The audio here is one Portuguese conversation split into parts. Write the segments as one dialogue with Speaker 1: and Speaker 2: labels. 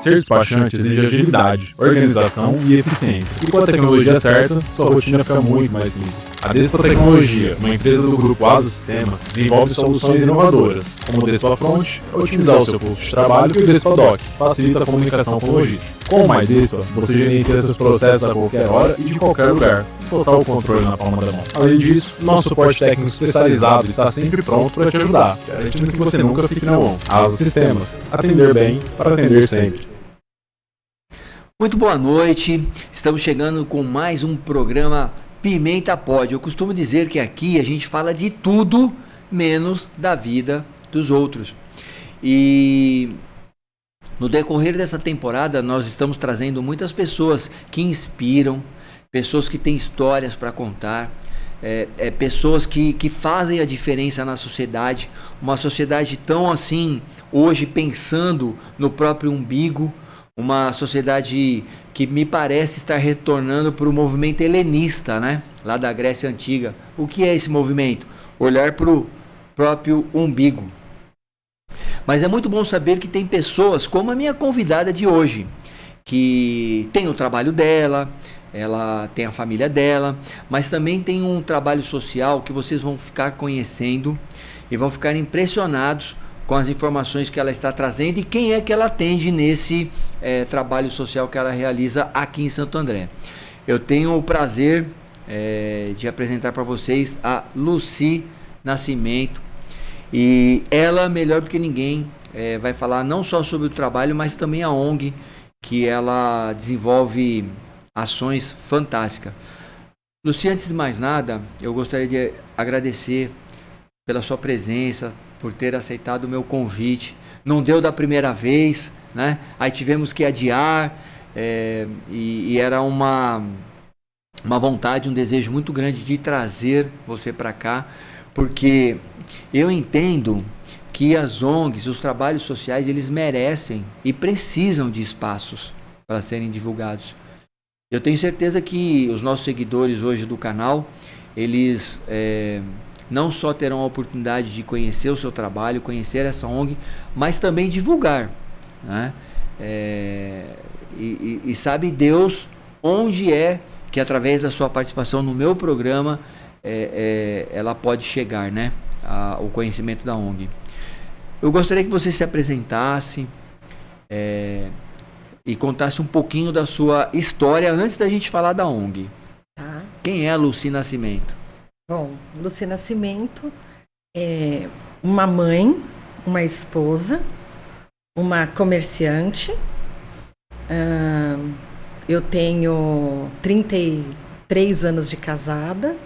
Speaker 1: Ser despachante exige agilidade, organização e eficiência. E com a tecnologia certa, sua rotina fica muito mais simples. A Despa Tecnologia, uma empresa do grupo Asa Sistemas, desenvolve soluções inovadoras, como o Despa Front, otimizar o seu fluxo de trabalho, e o Despa Doc, que facilita a comunicação com lojistas. Com o MyDespa, você gerencia seus processos a qualquer hora e de qualquer lugar. Total controle na palma da mão. Além disso, nosso suporte técnico especializado está sempre pronto para te ajudar, garantindo que você nunca fique na mão. Asa Sistemas. Atender bem para atender sempre.
Speaker 2: Muito boa noite. Estamos chegando com mais um programa Pimenta Pod. Eu costumo dizer que aqui a gente fala de tudo menos da vida dos outros. E no decorrer dessa temporada nós estamos trazendo muitas pessoas que inspiram, pessoas que têm histórias para contar, pessoas que fazem a diferença na sociedade, uma sociedade tão assim, hoje pensando no próprio umbigo, uma sociedade que me parece estar retornando para o movimento helenista, né? Lá da Grécia Antiga. O que é esse movimento? Olhar para o próprio umbigo. Mas é muito bom saber que tem pessoas como a minha convidada de hoje, que tem o trabalho dela, ela tem a família dela, mas também tem um trabalho social que vocês vão ficar conhecendo e vão ficar impressionados com as informações que ela está trazendo e quem é que ela atende nesse trabalho social que ela realiza aqui em Santo André. Eu tenho o prazer de apresentar para vocês a Lucy Nascimento, e ela, melhor do que ninguém, vai falar não só sobre o trabalho, mas também a ONG, que ela desenvolve ações fantásticas. Lucy, antes de mais nada, eu gostaria de agradecer pela sua presença, por ter aceitado o meu convite. Não deu da primeira vez, né? Aí tivemos que adiar, e era uma vontade, um desejo muito grande de trazer você para cá, porque eu entendo que as ONGs, os trabalhos sociais, eles merecem e precisam de espaços para serem divulgados. Eu tenho certeza que os nossos seguidores hoje do canal, eles não só terão a oportunidade de conhecer o seu trabalho, conhecer essa ONG, mas também divulgar, né? E sabe Deus onde é que através da sua participação no meu programa ela pode chegar, né? O conhecimento da ONG. Eu gostaria que você se apresentasse e contasse um pouquinho da sua história antes da gente falar da ONG.
Speaker 3: Tá.
Speaker 2: Quem é a Lucy Nascimento?
Speaker 3: Bom, Lucy Nascimento é uma mãe, uma esposa, uma comerciante. Eu tenho 33 anos de casada,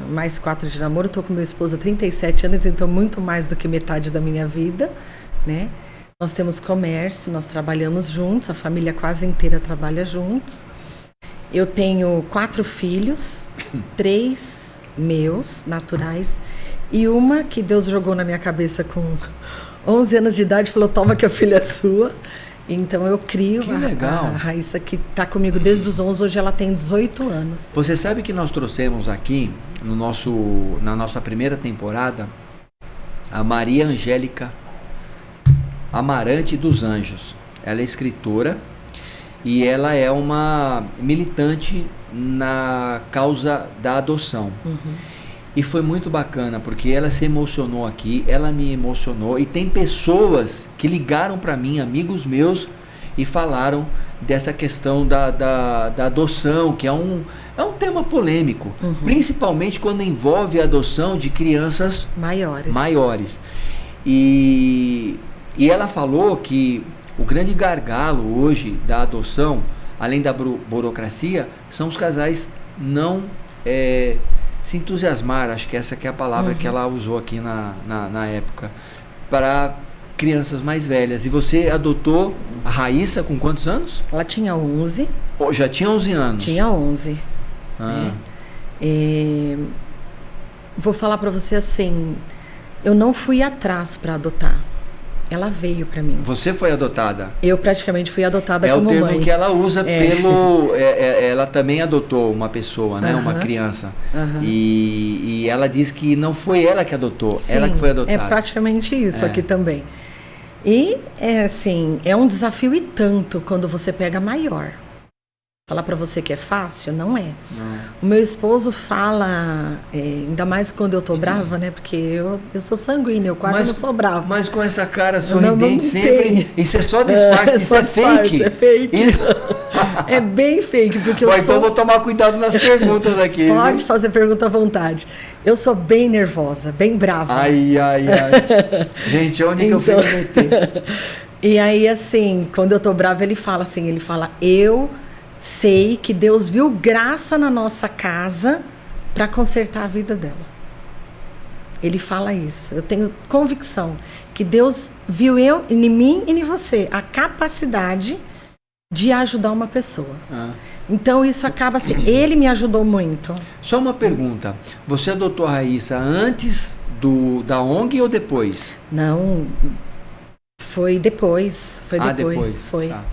Speaker 3: mais 4 de namoro. Estou com meu esposo há 37 anos, então muito mais do que metade da minha vida, né? Nós temos comércio, nós trabalhamos juntos, a família quase inteira trabalha juntos. Eu tenho 4 filhos, 3 meus, naturais, e uma que Deus jogou na minha cabeça com 11 anos de idade, falou, toma que a filha é sua. Então eu crio a Raíssa, que está comigo desde os 11, hoje ela tem 18 anos.
Speaker 2: Você sabe que nós trouxemos aqui, na nossa primeira temporada, a Maria Angélica Amarante dos Anjos. Ela é escritora e ela é uma militante na causa da adoção. Uhum. E foi muito bacana, porque ela se emocionou aqui, ela me emocionou, e tem pessoas que ligaram para mim, amigos meus, e falaram dessa questão da adoção, que é um tema polêmico, uhum, principalmente quando envolve a adoção de crianças maiores. E ela falou que o grande gargalo hoje da adoção, além da burocracia, são os casais não se entusiasmar, acho que essa que é a palavra, uhum, que ela usou aqui na época, para crianças mais velhas. E você adotou a Raíssa com quantos anos?
Speaker 3: Ela tinha 11.
Speaker 2: Oh, já tinha 11 anos?
Speaker 3: Tinha 11. Vou falar para você assim, eu não fui atrás para adotar. Ela veio para mim.
Speaker 2: Você foi adotada?
Speaker 3: Eu praticamente fui adotada como mãe. É o termo
Speaker 2: que ela usa pelo... ela também adotou uma pessoa, né? Uma criança. E ela diz que não foi ela que adotou, ela que foi adotada.
Speaker 3: É praticamente isso aqui também. E é assim, é um desafio e tanto quando você pega maior. Falar para você que é fácil, não é.
Speaker 2: Não.
Speaker 3: O meu esposo fala, ainda mais quando eu tô brava, né? Porque eu sou sanguínea, eu quase não sou brava.
Speaker 2: Mas com essa cara sorridente
Speaker 3: não
Speaker 2: sempre,
Speaker 3: tem.
Speaker 2: isso é só disfarce, isso é fake.
Speaker 3: É fake. É bem fake, porque
Speaker 2: Bom, então eu vou tomar cuidado nas perguntas aqui.
Speaker 3: Pode fazer pergunta à vontade. Eu sou bem nervosa, bem brava.
Speaker 2: Ai. Gente, onde que eu fui me meter?
Speaker 3: E aí, assim, quando eu tô brava, ele fala, eu sei que Deus viu graça na nossa casa para consertar a vida dela. Ele fala isso. Eu tenho convicção que Deus viu em mim e em você a capacidade de ajudar uma pessoa. Então isso acaba assim, ele me ajudou muito.
Speaker 2: Só uma pergunta, você adotou a Raíssa antes da ONG ou depois?
Speaker 3: Não, foi depois.
Speaker 2: Depois.
Speaker 3: Foi.
Speaker 2: Tá.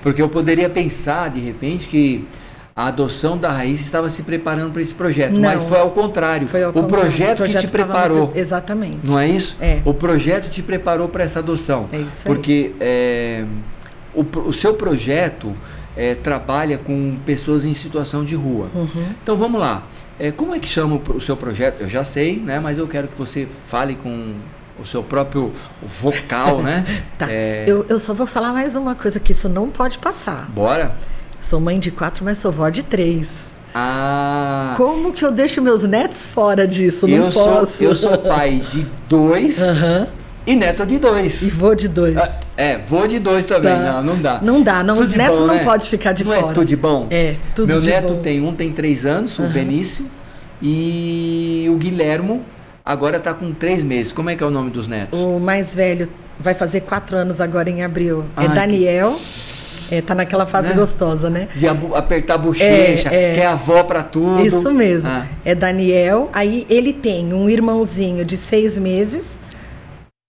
Speaker 2: Porque eu poderia pensar, de repente, que a adoção da Raíssa estava se preparando para esse projeto,
Speaker 3: não,
Speaker 2: mas foi ao contrário. O projeto que te preparou.
Speaker 3: Exatamente.
Speaker 2: Não é isso?
Speaker 3: É.
Speaker 2: O projeto te preparou para essa adoção.
Speaker 3: É isso
Speaker 2: porque o seu projeto trabalha com pessoas em situação de rua. Então vamos lá. Como é que chama o seu projeto? Eu já sei, né? Mas eu quero que você fale com o seu próprio vocal, né?
Speaker 3: Tá. Eu só vou falar mais uma coisa, que isso não pode passar.
Speaker 2: Bora?
Speaker 3: Sou mãe de 4, mas sou vó de 3. Como que eu deixo meus netos fora disso? Não posso.
Speaker 2: Eu sou pai de 2 e neto de 2.
Speaker 3: E vô de 2.
Speaker 2: Vô de 2 também.
Speaker 3: Tá.
Speaker 2: Não dá.
Speaker 3: Não dá, não. Os netos
Speaker 2: bom,
Speaker 3: não
Speaker 2: né?
Speaker 3: podem ficar de
Speaker 2: não
Speaker 3: fora.
Speaker 2: É tudo de bom?
Speaker 3: Tudo
Speaker 2: Meu
Speaker 3: de
Speaker 2: neto
Speaker 3: bom.
Speaker 2: tem 3 anos, o Benício, e o Guilhermo agora está com 3 meses. Como é que é o nome dos netos?
Speaker 3: O mais velho vai fazer 4 anos agora em abril. Daniel. Tá naquela fase gostosa, né?
Speaker 2: De apertar a bochecha, quer avó pra tudo.
Speaker 3: Isso mesmo. É Daniel. Aí ele tem um irmãozinho de 6 meses.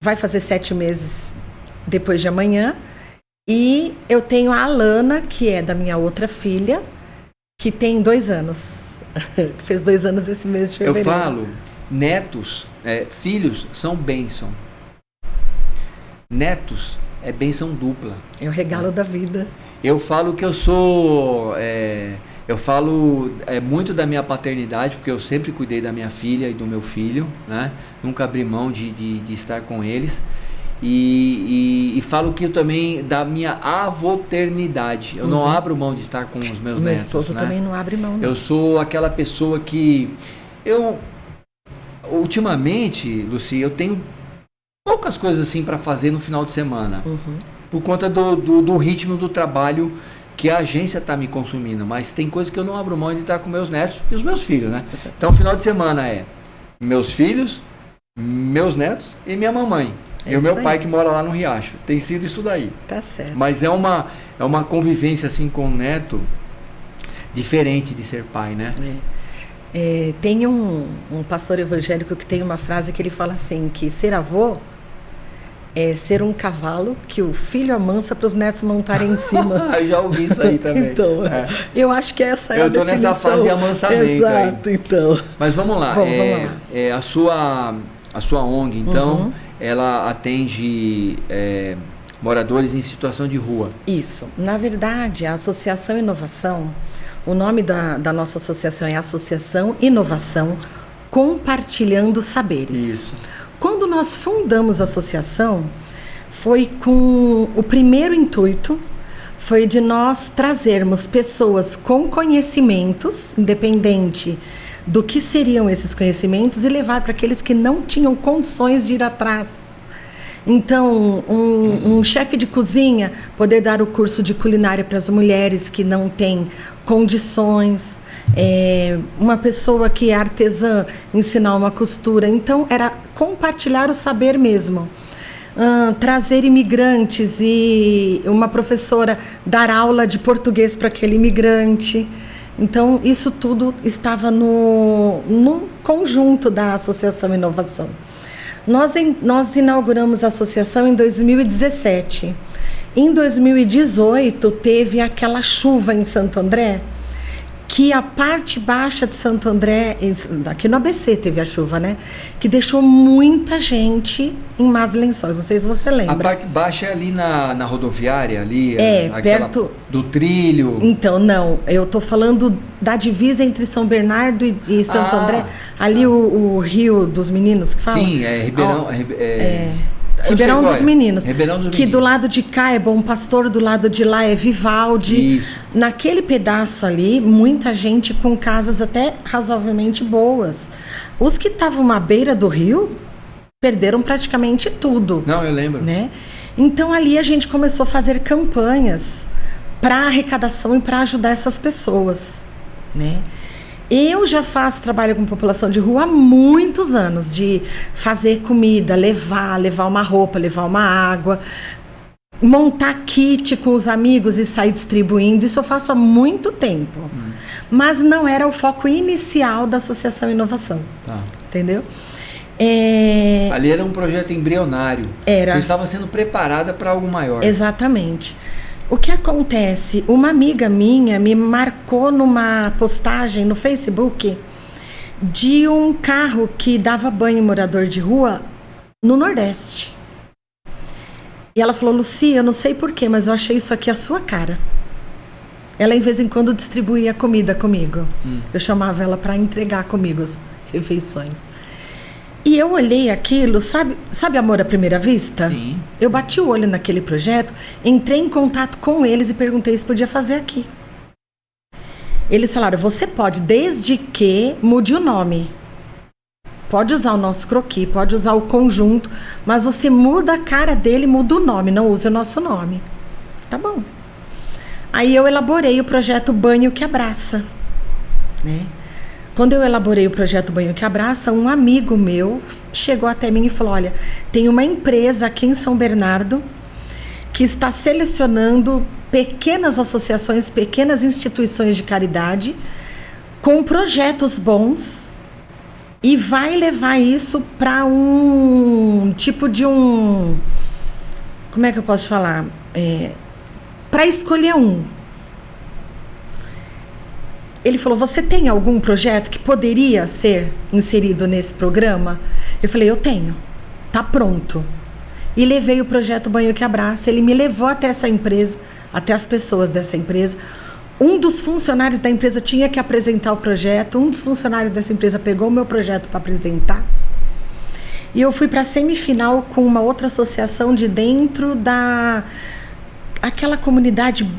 Speaker 3: Vai fazer 7 meses depois de amanhã. E eu tenho a Alana, que é da minha outra filha, que tem 2 anos. Fez 2 anos esse mês de fevereiro.
Speaker 2: Eu falo, netos, filhos são bênção. Netos é bênção dupla.
Speaker 3: É o regalo da vida.
Speaker 2: Eu falo que eu sou... eu falo muito da minha paternidade, porque eu sempre cuidei da minha filha e do meu filho, né? Nunca abri mão de estar com eles. E falo que eu também da minha avoternidade. Eu não abro mão de estar com os meus netos.
Speaker 3: Meu esposo, né? Também não abre mão. Não.
Speaker 2: Eu sou aquela pessoa que... Ultimamente, Lucy, eu tenho poucas coisas assim para fazer no final de semana. Por conta do ritmo do trabalho que a agência está me consumindo. Mas tem coisas que eu não abro mão de estar com meus netos e os meus filhos, né? Então, o final de semana meus filhos, meus netos e minha mamãe. E o meu pai que mora lá no Riacho. Tem sido isso daí.
Speaker 3: Tá certo.
Speaker 2: Mas é uma convivência assim com o neto diferente de ser pai, né?
Speaker 3: Tem um pastor evangélico que tem uma frase que ele fala assim, que ser avô é ser um cavalo que o filho amansa para os netos montarem em cima.
Speaker 2: Eu já ouvi isso aí também.
Speaker 3: Então, eu acho que essa é a definição.
Speaker 2: Eu estou nessa fase de amansamento.
Speaker 3: Exato,
Speaker 2: aí.
Speaker 3: Então.
Speaker 2: Mas vamos lá.
Speaker 3: Vamos lá.
Speaker 2: A sua ONG, então, ela atende moradores em situação de rua.
Speaker 3: Isso. Na verdade, a Associação Inovação, o nome da nossa associação é Associação Inovação Compartilhando Saberes.
Speaker 2: Isso.
Speaker 3: Quando nós fundamos a associação, foi com o primeiro intuito, foi de nós trazermos pessoas com conhecimentos, independente do que seriam esses conhecimentos, e levar para aqueles que não tinham condições de ir atrás. Então, um chefe de cozinha poder dar o curso de culinária para as mulheres que não têm condições, uma pessoa que é artesã ensinar uma costura. Então, era compartilhar o saber mesmo. Trazer imigrantes e uma professora dar aula de português para aquele imigrante. Então, isso tudo estava no conjunto da Associação Inovação. Nós inauguramos a associação em 2017. Em 2018, teve aquela chuva em Santo André, que a parte baixa de Santo André, aqui no ABC teve a chuva, né? Que deixou muita gente em Más Lençóis. Não sei se você lembra.
Speaker 2: A parte baixa é ali na rodoviária, ali,
Speaker 3: perto
Speaker 2: do trilho.
Speaker 3: Então, não. Eu tô falando da divisa entre São Bernardo e Santo André. Ali o Rio dos Meninos, que fala?
Speaker 2: Sim, é Ribeirão.
Speaker 3: Ribeirão dos Meninos.
Speaker 2: Ribeirão dos
Speaker 3: que
Speaker 2: Meninos.
Speaker 3: Do lado de cá é Bom Pastor, do lado de lá é Vivaldi.
Speaker 2: Isso.
Speaker 3: Naquele pedaço ali, muita gente com casas até razoavelmente boas. Os que estavam à beira do rio perderam praticamente tudo.
Speaker 2: Não, eu lembro.
Speaker 3: Né? Então ali a gente começou a fazer campanhas para arrecadação e para ajudar essas pessoas, né? Eu já faço trabalho com população de rua há muitos anos, de fazer comida, levar uma roupa, levar uma água, montar kit com os amigos e sair distribuindo. Isso eu faço há muito tempo. Mas não era o foco inicial da Associação Inovação.
Speaker 2: Tá.
Speaker 3: Entendeu?
Speaker 2: Ali era um projeto embrionário.
Speaker 3: Era.
Speaker 2: Você estava sendo preparada para algo maior.
Speaker 3: Exatamente. O que acontece? Uma amiga minha me marcou numa postagem no Facebook de um carro que dava banho em morador de rua no Nordeste. E ela falou: Lucia, eu não sei porquê, mas eu achei isso aqui a sua cara. Ela, em vez em quando, distribuía comida comigo. Eu chamava ela para entregar comigo as refeições. E eu olhei aquilo, sabe Amor à Primeira Vista?
Speaker 2: Sim.
Speaker 3: Eu bati o olho naquele projeto, entrei em contato com eles e perguntei se podia fazer aqui. Eles falaram: você pode, desde que mude o nome. Pode usar o nosso croquis, pode usar o conjunto, mas você muda a cara dele, muda o nome, não use o nosso nome. Tá bom. Aí eu elaborei o projeto Banho que Abraça, né? Quando eu elaborei o projeto Banho que Abraça, um amigo meu chegou até mim e falou: olha, tem uma empresa aqui em São Bernardo que está selecionando pequenas associações, pequenas instituições de caridade com projetos bons e vai levar isso para um tipo de um... Como é que eu posso falar? Para escolher um. Ele falou: você tem algum projeto que poderia ser inserido nesse programa? Eu falei: eu tenho. Tá pronto. E levei o projeto Banho que Abraça. Ele me levou até essa empresa, até as pessoas dessa empresa. Um dos funcionários da empresa tinha que apresentar o projeto. Um dos funcionários dessa empresa pegou o meu projeto para apresentar. E eu fui para a semifinal com uma outra associação de dentro aquela comunidade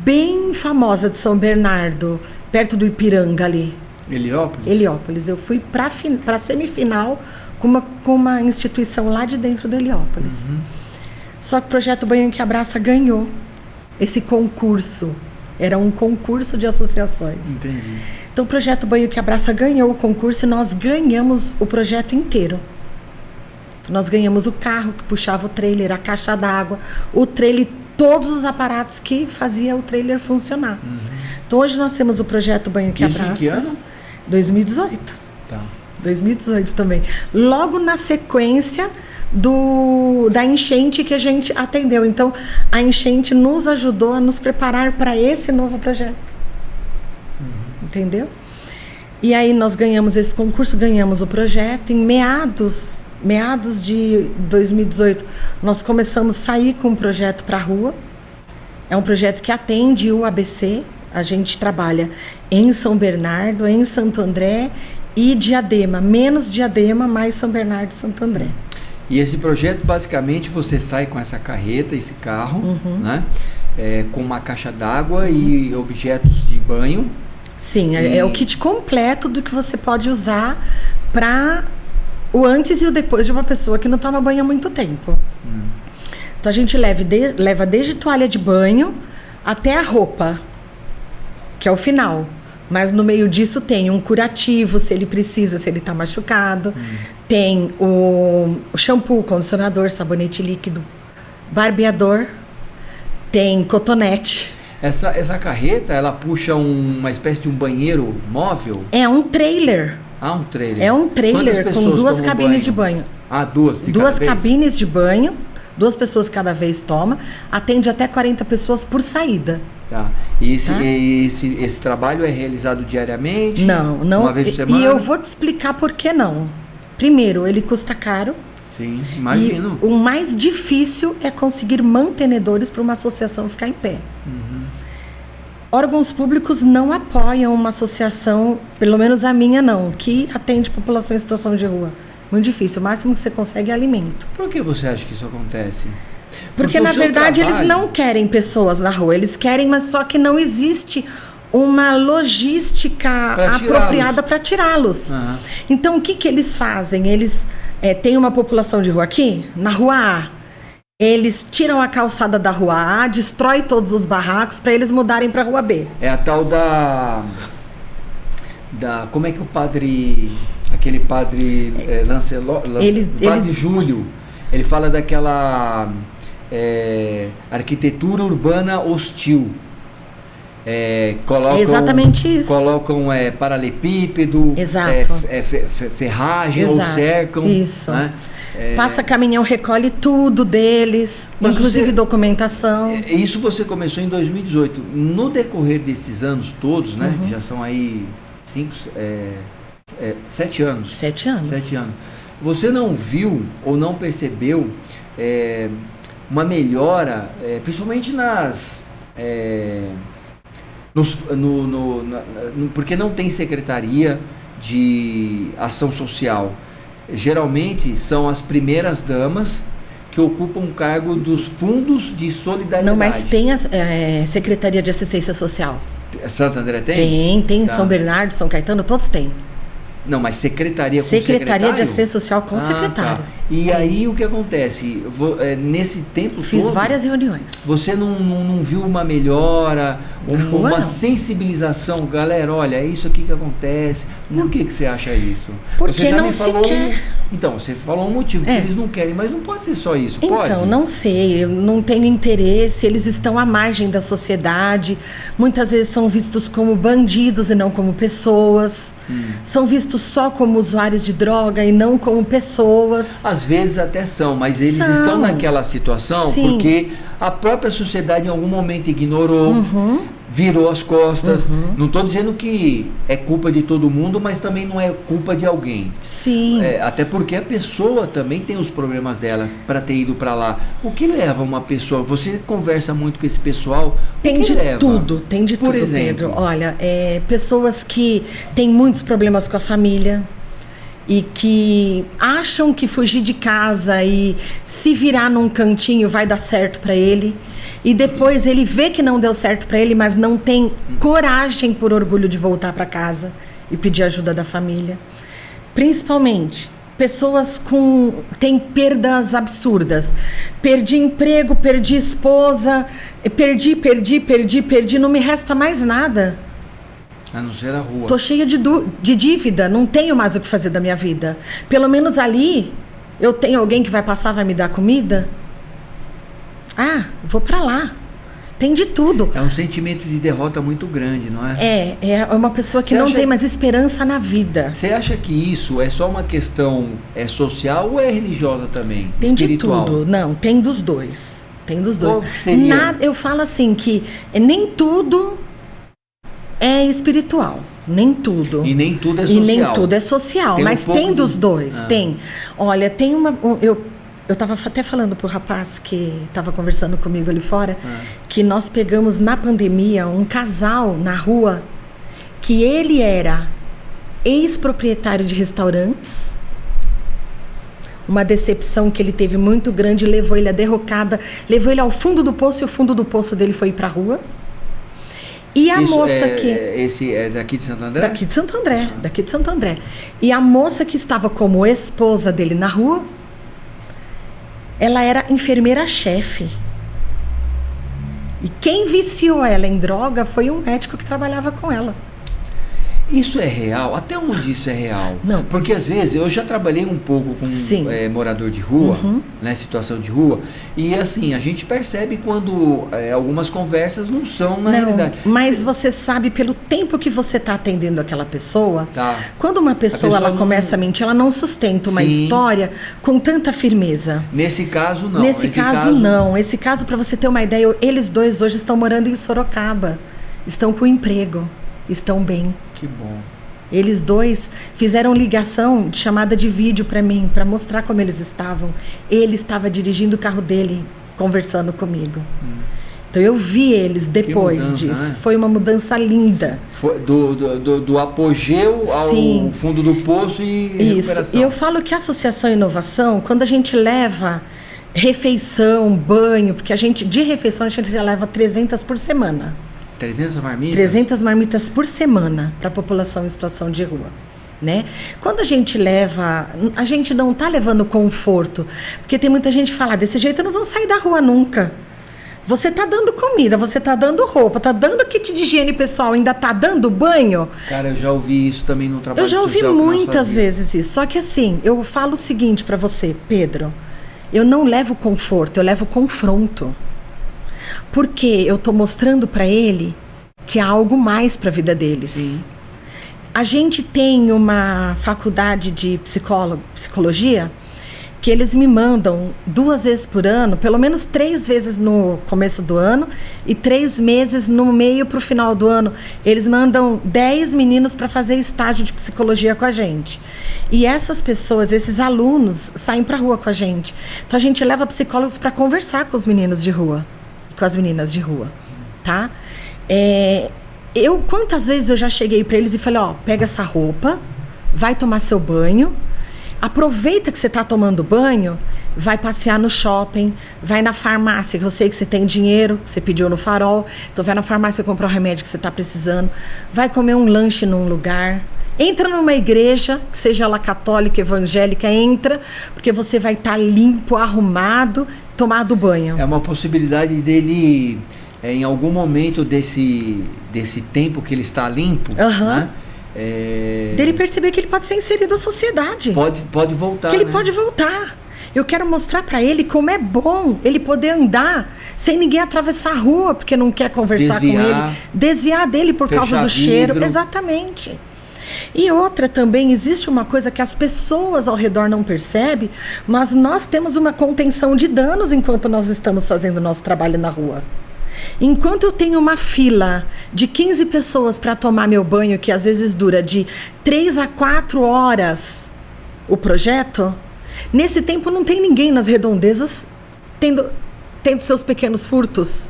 Speaker 3: bem famosa de São Bernardo, perto do Ipiranga ali. Heliópolis. Eu fui para a semifinal com uma instituição lá de dentro do Heliópolis. Só que o projeto Banho que Abraça ganhou esse concurso. Era um concurso de associações.
Speaker 2: Entendi.
Speaker 3: Então o projeto Banho que Abraça ganhou o concurso e nós ganhamos o projeto inteiro. Nós ganhamos o carro que puxava o trailer, a caixa d'água, o trailer, todos os aparatos que fazia o trailer funcionar. Então hoje nós temos o projeto Banho que Abraça.
Speaker 2: Isso em que ano?
Speaker 3: 2018.
Speaker 2: Tá.
Speaker 3: 2018 também. Logo na sequência da enchente que a gente atendeu. Então a enchente nos ajudou a nos preparar para esse novo projeto. Entendeu? E aí nós ganhamos esse concurso, ganhamos o projeto. Em meados de 2018, nós começamos a sair com um projeto para a rua. É um projeto que atende o ABC. A gente trabalha em São Bernardo, em Santo André e Diadema. Menos Diadema, mais São Bernardo e Santo André.
Speaker 2: E esse projeto, basicamente, você sai com essa carreta, esse carro, né? Com uma caixa d'água e objetos de banho.
Speaker 3: Sim, é o kit completo do que você pode usar para o antes e o depois de uma pessoa que não toma banho há muito tempo. Então a gente leva desde toalha de banho até a roupa, que é o final. Mas no meio disso tem um curativo, se ele precisa, se ele está machucado. Tem o shampoo, condicionador, sabonete líquido, barbeador. Tem cotonete.
Speaker 2: Essa carreta, ela puxa uma espécie de um banheiro móvel?
Speaker 3: É um trailer.
Speaker 2: Ah, um trailer.
Speaker 3: É um trailer com duas cabines de banho.
Speaker 2: Ah, duas
Speaker 3: cabines de banho. 2 pessoas cada vez toma, atende até 40 pessoas por saída.
Speaker 2: Tá. E esse trabalho é realizado diariamente?
Speaker 3: Não.
Speaker 2: Uma vez por semana?
Speaker 3: E eu vou te explicar por que não. Primeiro, ele custa caro.
Speaker 2: Sim, imagino.
Speaker 3: E o mais difícil é conseguir mantenedores para uma associação ficar em pé. Órgãos públicos não apoiam uma associação, pelo menos a minha não, que atende população em situação de rua. Muito difícil. O máximo que você consegue é alimento.
Speaker 2: Por que você acha que isso acontece?
Speaker 3: Porque na verdade eles não querem pessoas na rua. Eles querem, mas só que não existe uma logística apropriada para tirá-los. Então o que eles fazem? Eles têm uma população de rua aqui, na rua A. Eles tiram a calçada da rua A, destrói todos os barracos para eles mudarem para a rua B.
Speaker 2: É a tal da como é que o padre, aquele padre padre Júlio, ele fala daquela arquitetura urbana hostil. Colocam,
Speaker 3: exatamente isso.
Speaker 2: Colocam paralepípedo, ferragem, ou cercam.
Speaker 3: Isso.
Speaker 2: Né?
Speaker 3: Passa caminhão, recolhe tudo deles,
Speaker 2: mas
Speaker 3: inclusive documentação.
Speaker 2: Isso você começou em 2018. No decorrer desses anos todos, né? Já são aí 7 anos.
Speaker 3: 7 anos.
Speaker 2: 7 anos. Você não viu ou não percebeu uma melhora, principalmente porque não tem secretaria de ação social. Geralmente são as primeiras damas que ocupam o cargo dos fundos de solidariedade.
Speaker 3: Não, mas tem a Secretaria de Assistência Social.
Speaker 2: Santo André tem?
Speaker 3: Tem.
Speaker 2: Tá.
Speaker 3: São Bernardo, São Caetano, todos têm.
Speaker 2: Não, mas secretaria com
Speaker 3: Secretaria de Assistência Social com secretário.
Speaker 2: Tá. E aí o que acontece? Nesse tempo
Speaker 3: Fiz
Speaker 2: todo...
Speaker 3: várias reuniões.
Speaker 2: Você não viu uma melhora, uma sensibilização? Galera, olha, é isso aqui que acontece. Por que você acha isso?
Speaker 3: Porque
Speaker 2: você já
Speaker 3: não
Speaker 2: me falou
Speaker 3: se quer.
Speaker 2: Então, você falou um motivo, que eles não querem, mas não pode ser só isso, pode?
Speaker 3: Então, não sei, eu não tenho interesse, eles estão à margem da sociedade, muitas vezes são vistos como bandidos e não como pessoas, são vistos só como usuários de droga e não como pessoas.
Speaker 2: Às vezes até são, mas eles estão naquela situação porque a própria sociedade em algum momento ignorou, virou as costas. Não estou dizendo que é culpa de todo mundo, mas também não é culpa de alguém.
Speaker 3: Sim.
Speaker 2: Até porque a pessoa também tem os problemas dela para ter ido para lá. O que leva uma pessoa? Você conversa muito com esse pessoal.
Speaker 3: Tem de
Speaker 2: leva?
Speaker 3: tudo, tem de
Speaker 2: Por
Speaker 3: tudo,
Speaker 2: exemplo?
Speaker 3: Pedro. Olha, pessoas que têm muitos problemas com a família e que acham que fugir de casa e se virar num cantinho vai dar certo para ele. E depois ele vê que não deu certo para ele, mas não tem coragem por orgulho de voltar para casa e pedir ajuda da família. Principalmente pessoas têm perdas absurdas. Perdi emprego, perdi esposa, perdi, não me resta mais nada.
Speaker 2: A não ser a rua.
Speaker 3: Tô cheia de dívida, não tenho mais o que fazer da minha vida. Pelo menos ali eu tenho alguém que vai passar, vai me dar comida. Vou pra lá. Tem de tudo.
Speaker 2: É um sentimento de derrota muito grande, não é?
Speaker 3: É uma pessoa que não tem mais esperança na vida.
Speaker 2: Você acha que isso é só uma questão social ou é religiosa também?
Speaker 3: Tem
Speaker 2: espiritual?
Speaker 3: de tudo. Não, tem dos dois. Tem dos dois.
Speaker 2: Qual que seria?
Speaker 3: Eu falo assim que nem tudo é espiritual. Nem tudo.
Speaker 2: E nem tudo é social.
Speaker 3: E nem tudo é social.
Speaker 2: Tem
Speaker 3: mas tem dos dois. Tem. Olha, tem eu estava até falando pro rapaz que estava conversando comigo ali fora, que nós pegamos na pandemia um casal na rua que ele era ex-proprietário de restaurantes. Uma decepção que ele teve muito grande, levou ele à derrocada, levou ele ao fundo do poço e o fundo do poço dele foi ir pra rua. E a moça que...
Speaker 2: Esse é daqui de Santo André?
Speaker 3: Daqui de Santo André. E a moça que estava como esposa dele na rua, ela era enfermeira-chefe. E quem viciou ela em droga foi um médico que trabalhava com ela.
Speaker 2: Isso é real? Até onde isso é real?
Speaker 3: Não.
Speaker 2: Porque às vezes eu já trabalhei um pouco com morador de rua, né, situação de rua, e assim, a gente percebe quando algumas conversas não são na realidade.
Speaker 3: Mas você sabe pelo tempo que você está atendendo aquela pessoa,
Speaker 2: Tá.
Speaker 3: Quando uma pessoa ela começa a mentir, ela não sustenta uma história com tanta firmeza.
Speaker 2: Nesse caso, não.
Speaker 3: Nesse caso, não. Esse caso, para você ter uma ideia, eles dois hoje estão morando em Sorocaba, estão com emprego, estão bem.
Speaker 2: Que bom.
Speaker 3: Eles dois fizeram ligação de chamada de vídeo para mim, para mostrar como eles estavam. Ele estava dirigindo o carro dele, conversando comigo. Então eu vi eles depois
Speaker 2: mudança,
Speaker 3: disso.
Speaker 2: né?
Speaker 3: Foi uma mudança linda.
Speaker 2: Foi do apogeu ao fundo do poço e recuperação.
Speaker 3: Isso. E eu falo que a Associação Inovação, quando a gente leva refeição, banho, porque de refeição a gente já leva 300 por semana.
Speaker 2: 300 marmitas?
Speaker 3: 300 marmitas por semana para a população em situação de rua, né? Quando a gente leva, a gente não está levando conforto, porque tem muita gente que fala, desse jeito eu não vou sair da rua nunca. Você está dando comida, você está dando roupa, está dando kit de higiene pessoal, ainda está dando banho.
Speaker 2: Cara, eu já ouvi isso também no trabalho social.
Speaker 3: Eu já ouvi muitas vezes isso. Só que assim, eu falo o seguinte para você, Pedro, eu não levo conforto, eu levo confronto. Porque eu estou mostrando para ele que há algo mais para a vida deles.
Speaker 2: Sim.
Speaker 3: A gente tem uma faculdade de psicologia que eles me mandam 2 vezes por ano, pelo menos 3 vezes no começo do ano e 3 meses no meio para o final do ano. Eles mandam 10 meninos para fazer estágio de psicologia com a gente. E essas pessoas, esses alunos, saem para a rua com a gente. Então a gente leva psicólogos para conversar com os meninos de rua, com as meninas de rua, tá? Quantas vezes eu já cheguei para eles e falei, pega essa roupa, vai tomar seu banho, aproveita que você está tomando banho, vai passear no shopping, vai na farmácia, que eu sei que você tem dinheiro, que você pediu no Farol, então vai na farmácia comprar o remédio que você está precisando, vai comer um lanche num lugar, entra numa igreja, que seja ela católica, evangélica, entra, porque você vai estar limpo, arrumado, tomado banho.
Speaker 2: É uma possibilidade dele, em algum momento desse tempo que ele está limpo, né?
Speaker 3: Dele perceber que ele pode ser inserido à sociedade.
Speaker 2: Pode voltar,
Speaker 3: que ele
Speaker 2: né?
Speaker 3: pode voltar. Eu quero mostrar para ele como é bom ele poder andar sem ninguém atravessar a rua, porque não quer conversar com ele. Desviar dele por causa do cheiro. Exatamente. E outra também, existe uma coisa que as pessoas ao redor não percebem, mas nós temos uma contenção de danos enquanto nós estamos fazendo o nosso trabalho na rua. Enquanto eu tenho uma fila de 15 pessoas para tomar meu banho, que às vezes dura de 3 a 4 horas o projeto, nesse tempo não tem ninguém nas redondezas tendo seus pequenos furtos.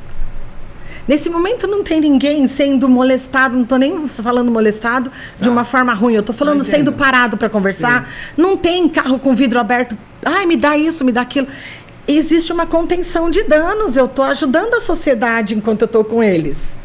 Speaker 3: Nesse momento não tem ninguém sendo molestado, não estou nem falando molestado de uma forma ruim, eu estou falando sendo parado para conversar. Sim. Não tem carro com vidro aberto, me dá isso, me dá aquilo. Existe uma contenção de danos, eu estou ajudando a sociedade enquanto eu estou com eles.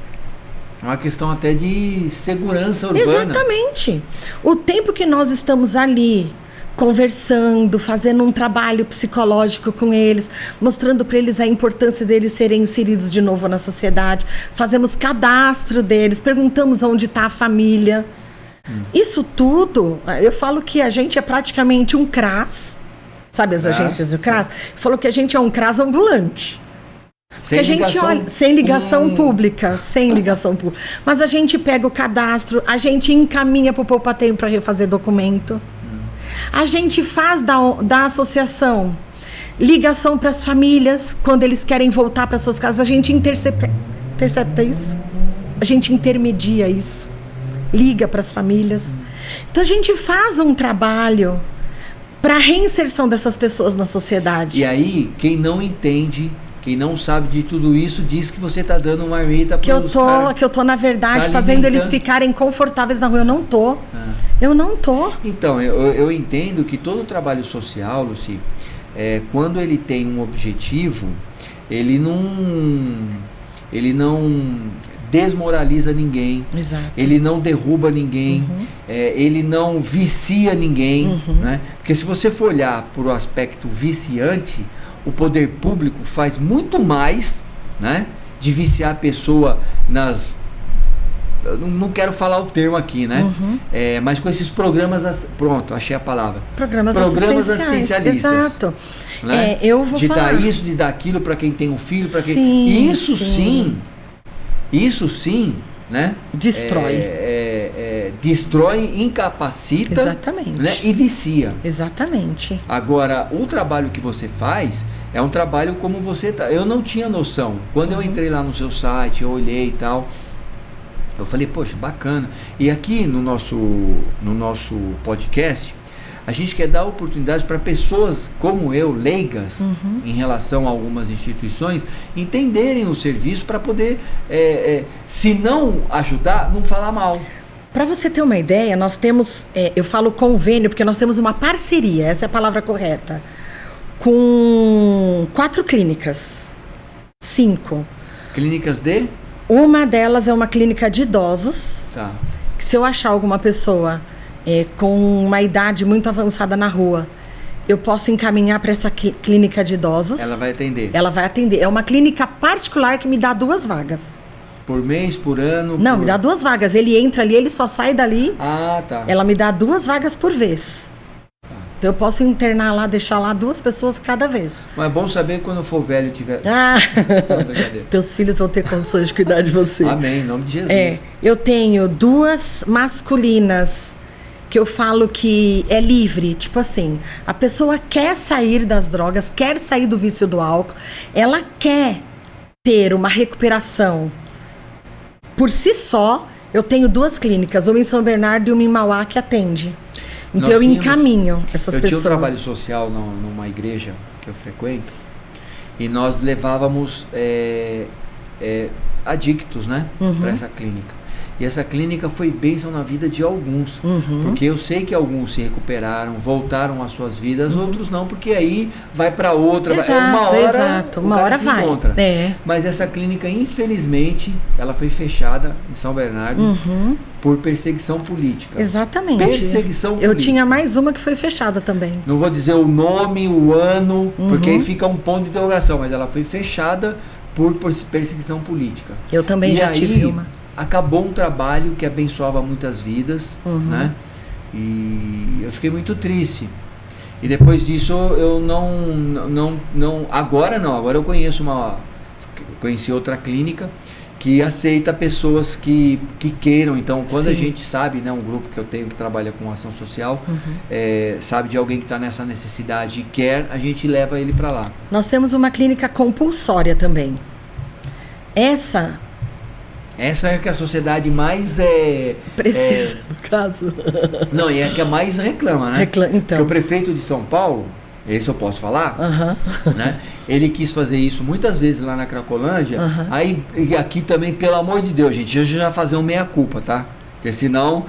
Speaker 2: É uma questão até de segurança urbana.
Speaker 3: Exatamente. O tempo que nós estamos ali conversando, fazendo um trabalho psicológico com eles, mostrando para eles a importância deles serem inseridos de novo na sociedade, fazemos cadastro deles, perguntamos onde está a família. Isso tudo, eu falo que a gente é praticamente um CRAS, sabe as agências do CRAS? Falou que a gente é um CRAS ambulante. Sem ligação pública. Mas a gente pega o cadastro, a gente encaminha para o Poupatempo para refazer documento. A gente faz da associação ligação para as famílias, quando eles querem voltar para suas casas, a gente intercepta isso, a gente intermedia isso, liga para as famílias. Então a gente faz um trabalho para a reinserção dessas pessoas na sociedade.
Speaker 2: E aí, quem não entende, quem não sabe de tudo isso, diz que você está dando uma marmita para os caras.
Speaker 3: Que eu tô, na verdade, fazendo eles ficarem confortáveis na rua. Eu não tô. Eu não tô.
Speaker 2: Então, eu entendo que todo trabalho social, Lucy, quando ele tem um objetivo, ele não desmoraliza ninguém.
Speaker 3: Exato.
Speaker 2: Ele não derruba ninguém, ele não vicia ninguém, né? Porque se você for olhar por o aspecto viciante, o poder público faz muito mais, né, de viciar a pessoa nas eu não quero falar o termo aqui, né? Mas com esses programas, pronto, achei a palavra.
Speaker 3: Programas
Speaker 2: assistencialistas.
Speaker 3: Exato.
Speaker 2: Né?
Speaker 3: Eu vou falar.
Speaker 2: Dar isso, de dar aquilo para quem tem um filho, para quem. Isso sim, né?
Speaker 3: Destrói.
Speaker 2: Destrói, incapacita.
Speaker 3: Exatamente.
Speaker 2: Né? E vicia.
Speaker 3: Exatamente.
Speaker 2: Agora, o trabalho que você faz é um trabalho como você tá. Eu não tinha noção. Quando eu entrei lá no seu site, eu olhei e tal. Eu falei, poxa, bacana. E aqui no nosso podcast, a gente quer dar oportunidades para pessoas como eu, leigas, em relação a algumas instituições, entenderem o serviço para poder, se não ajudar, não falar mal.
Speaker 3: Para você ter uma ideia, nós temos, eu falo convênio, porque nós temos uma parceria, essa é a palavra correta, com 4 clínicas, 5.
Speaker 2: Clínicas de?
Speaker 3: Uma delas é uma clínica de idosos,
Speaker 2: Tá.
Speaker 3: que se eu achar alguma pessoa com uma idade muito avançada na rua, eu posso encaminhar para essa clínica de idosos.
Speaker 2: Ela vai atender?
Speaker 3: Ela vai atender. É uma clínica particular que me dá 2 vagas.
Speaker 2: Por mês, por ano?
Speaker 3: Não, me dá 2 vagas. Ele entra ali, ele só sai dali.
Speaker 2: Ah, tá.
Speaker 3: Ela me dá 2 vagas por vez. Então eu posso internar lá, deixar lá 2 pessoas cada vez.
Speaker 2: Mas é bom saber quando eu for velho e tiver...
Speaker 3: Teus filhos vão ter condições de cuidar de você.
Speaker 2: Amém, em nome de Jesus.
Speaker 3: Eu tenho 2 masculinas que eu falo que é livre. Tipo assim, a pessoa quer sair das drogas, quer sair do vício do álcool, ela quer ter uma recuperação por si só. Eu tenho 2 clínicas, uma em São Bernardo e uma em Mauá, que atende. Então eu encaminho essas pessoas.
Speaker 2: Eu tinha um trabalho social numa igreja que eu frequento, e nós levávamos adictos, né, para essa clínica. E essa clínica foi bênção na vida de alguns, porque eu sei que alguns se recuperaram, voltaram às suas vidas, outros não, porque aí vai para outra,
Speaker 3: uma hora vai.
Speaker 2: Encontra. Mas essa clínica, infelizmente, ela foi fechada em São Bernardo por perseguição política.
Speaker 3: Exatamente.
Speaker 2: Perseguição política.
Speaker 3: Eu tinha mais uma que foi fechada também.
Speaker 2: Não vou dizer o nome, o ano, porque aí fica um ponto de interrogação, mas ela foi fechada por perseguição política.
Speaker 3: Eu também já tive uma.
Speaker 2: Acabou um trabalho que abençoava muitas vidas, né? E eu fiquei muito triste. E depois disso eu agora eu conheci outra clínica que aceita pessoas que queiram. Então, quando a gente sabe, né, um grupo que eu tenho que trabalha com ação social, sabe de alguém que está nessa necessidade e quer, a gente leva ele para lá.
Speaker 3: Nós temos uma clínica compulsória também. Essa
Speaker 2: é que a sociedade mais
Speaker 3: precisa, no caso.
Speaker 2: Não, e é que a mais reclama, né?
Speaker 3: Então.
Speaker 2: Porque o prefeito de São Paulo, esse eu posso falar, né? Ele quis fazer isso muitas vezes lá na Cracolândia. Aí aqui também, pelo amor de Deus, gente, eu já fazer um meia-culpa, tá? Porque senão,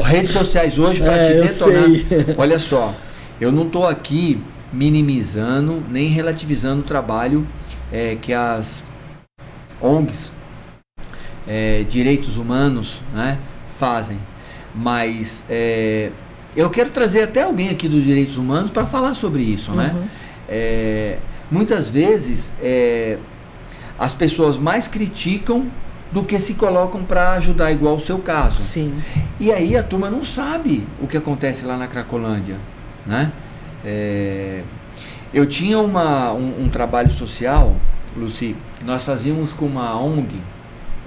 Speaker 2: redes sociais hoje para te detonar. Olha só, eu não estou aqui minimizando nem relativizando o trabalho que as ONGs, direitos humanos, né, fazem, mas eu quero trazer até alguém aqui dos direitos humanos para falar sobre isso, né? Muitas vezes as pessoas mais criticam do que se colocam para ajudar, igual o seu caso.
Speaker 3: Sim.
Speaker 2: E aí a turma não sabe o que acontece lá na Cracolândia, né? Eu tinha um trabalho social, Lucy, nós fazíamos com uma ONG